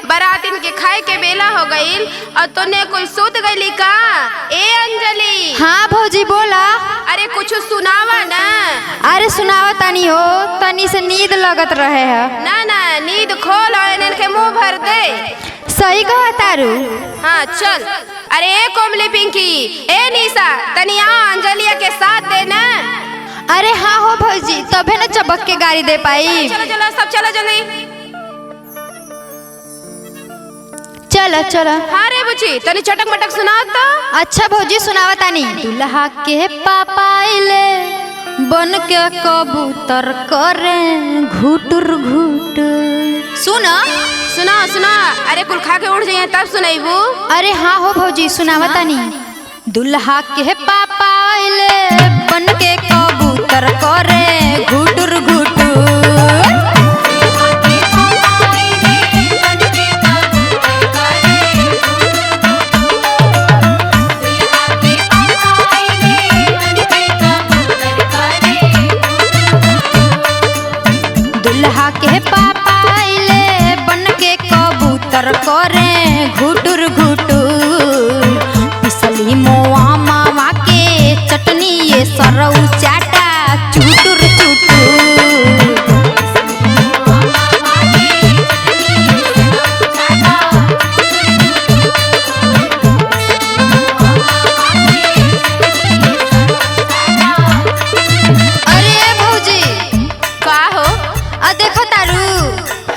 बरातिन के खाए के बेला हो गईल और तूने कोई सूत गईली का? ए अंजलि। हाँ भौजी बोला। अरे कुछ सुनावा ना। अरे सुनावा तनी हो, तनी से नींद लगत रहे है। ना ना नींद खोल और इनके मुंह भर दे। सही कहा तारू। हाँ चल। अरे ए कोमली पिंकी, ए निशा, तनी आ अंजलिया के साथ देना। अरे हाँ हो भौजी, तबे न चबक के गाड़ी दे पाई। चलो चलो सब चलो जल्दी। चलो चलो। हाँ रे बुची, तनी चटक मटक सुना तो। अच्छा भौजी सुनावा तानी। दुल्हा के पापा आइले बन के कबूतर करे घुटुर घुटुर। सुना सुना सुना। अरे कुल खा के उड़ जाइए तब सुनाइबू। अरे हाँ हो भौजी सुनावा तानी। दुल्हा के पापा आइले बन के कबूतर करे घुटुर घुटुर। दुल्हा के पापा आइले बन के कबूतर करे घुटुर घुटुर। पिसली मोआ मावा के चटनी ये सरऊ चाटा चुटुर चुटुर। अरे भौजी का हो? देखो तारू।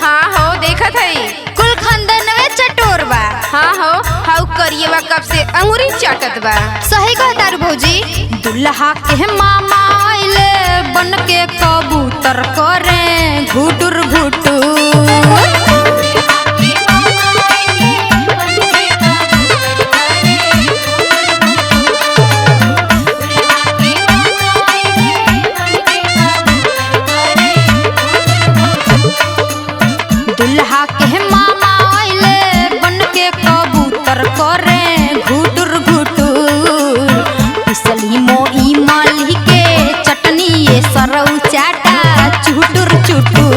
हाँ हो देखत हई। कुल खानदानवे चटोर बा। हाँ हो हाउ करिएवा कब से अंगूरी चाटत बा। सही कहा तारू भौजी। दुल्हा के मामा आइले बन के कबूतर करे घुटुर घुटुर। दुल्हा के मामा आइले बन के कबूतर करे घुटुर घुटुर। पिसली मोई माली के चटनी ये सरऊ चाटा चुटुर चुटुर।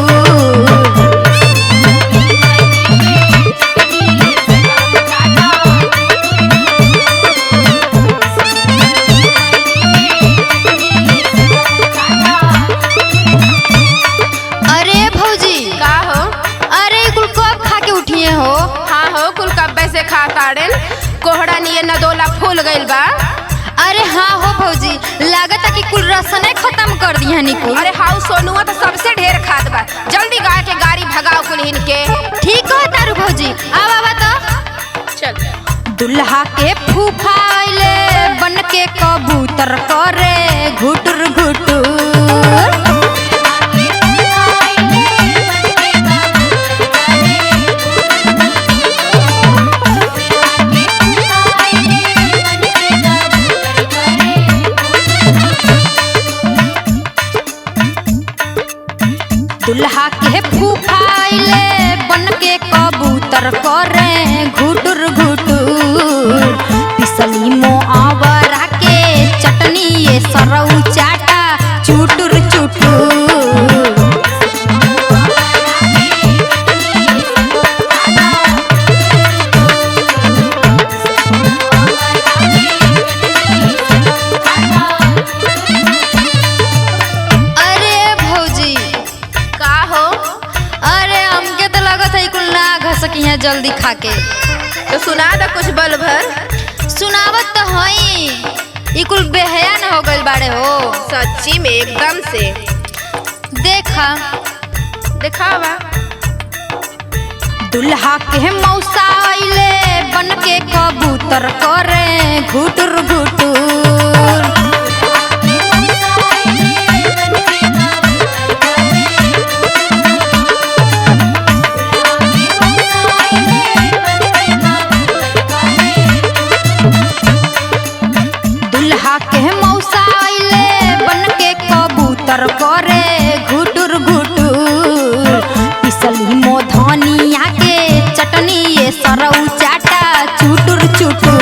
अरे भौजी का हो? अरे कुल कब खा के उठिए हो? हाँ हो कुल कब्बे से खा ताड़न। कोहड़ा निये नदोला फूल गइल बा। अरे हाँ हो भौजी, लागत कि कुल रसने खत्म कर दी हनी कुल। अरे हाउ सोनुआ तो सबसे ढेर खात बा। जल्दी गा के गाड़ी भगाओ कुल इनके। ठीक है तारू भौजी, आवा आवा तो। चल। दुल्हा के फूफा आइले बन के कबूतर करे घुटुर घुटुर। दुल्हा के फूफा आइले बन के कबूतर करे घुटुर घुटुर। पिसली मोआवरा के चटनी ये सरऊ चाटा चुटुर चुटुर। अरे भौजी का हो? अरे हमके तो लगत है कुल ना घस सकी है जल्दी खा के। तो सुना दा कुछ बल भर। सुनावत तो हई, ई कुल बेहया न हो गइल बाड़े हो। सच्ची में एकदम से। देखा दिखावा। दुल्हा के मौसा आइले बन के कबूतर करे घुटुर घुटुर। दुल्हा के मौसा आइले बन के कबूतर करे घुटुर घुटुर। पिसली मोधनिया के चटनी ये सरऊ चाटा चुटुर चुटुर।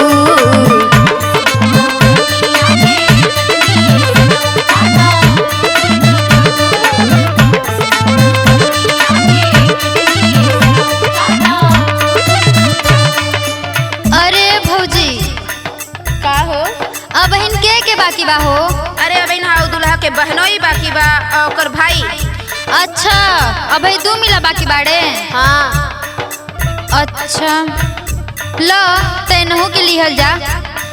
के बाकी बा हो? अरे अबे हाउ दुल्हा के बहनोई बाकी बा और ओकर भाई। अच्छा अबे 2 मिला बाकी बाड़े। हाँ अच्छा ल तेनहू के लिहल जा।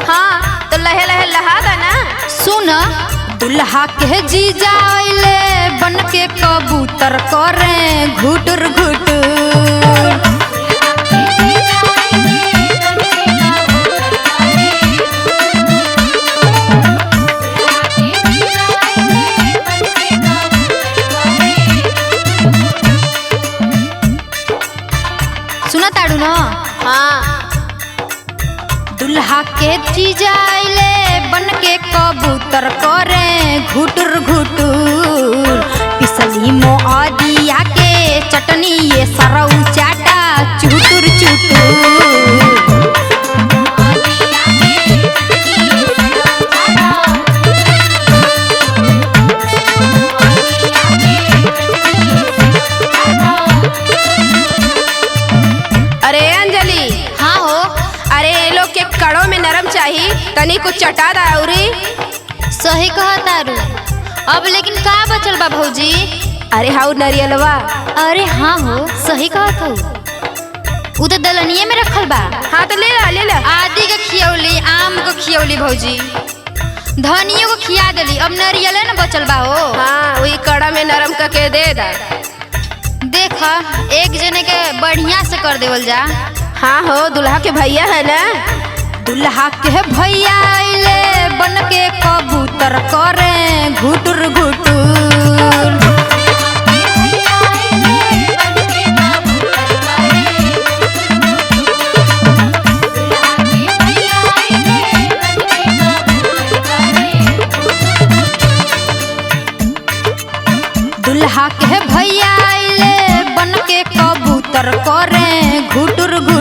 हाँ तो लहे लहे लहा दा ना। सुन दुल्हा के जीजा आइले बन के कबूतर करे घुटुर घुटुर। सुना ताड़ू न? हाँ दुल्हा के जीजा आइले बन के कबूतर करे घुटुर घुटुर। पिसली मोदिया के चटनी ये सरऊ चाटा चुटुर चुटुर। अरे अंजलि। हाँ हो। अरे ये लोग के कड़ों में नरम चाहिए तनी कुछ चटा दा औरी। सही कहा तारू। अब लेकिन का बचल बा भौजी? अरे हाउ नरियलवा। अरे हाँ हो सही कहा था। उ तो दलनिये में रखल बा। हाँ तो ले ला ले ला। आदि के खियौली आम को खियौली भौजी धनियों को खिया देली। अब नरियले न बचल बा हो। हाँ वही कड़ा में नरम करके दे दा। देखा एक जने के बढ़िया से कर देवल जा। हाँ हो दुल्हा के भैया है ना। दुल्हा के भैया आइले बन के कबूतर करे घुटुर घुटुर। दुल्हा के भैया आइले बन के कबूतर करे घुटुर घुटुर।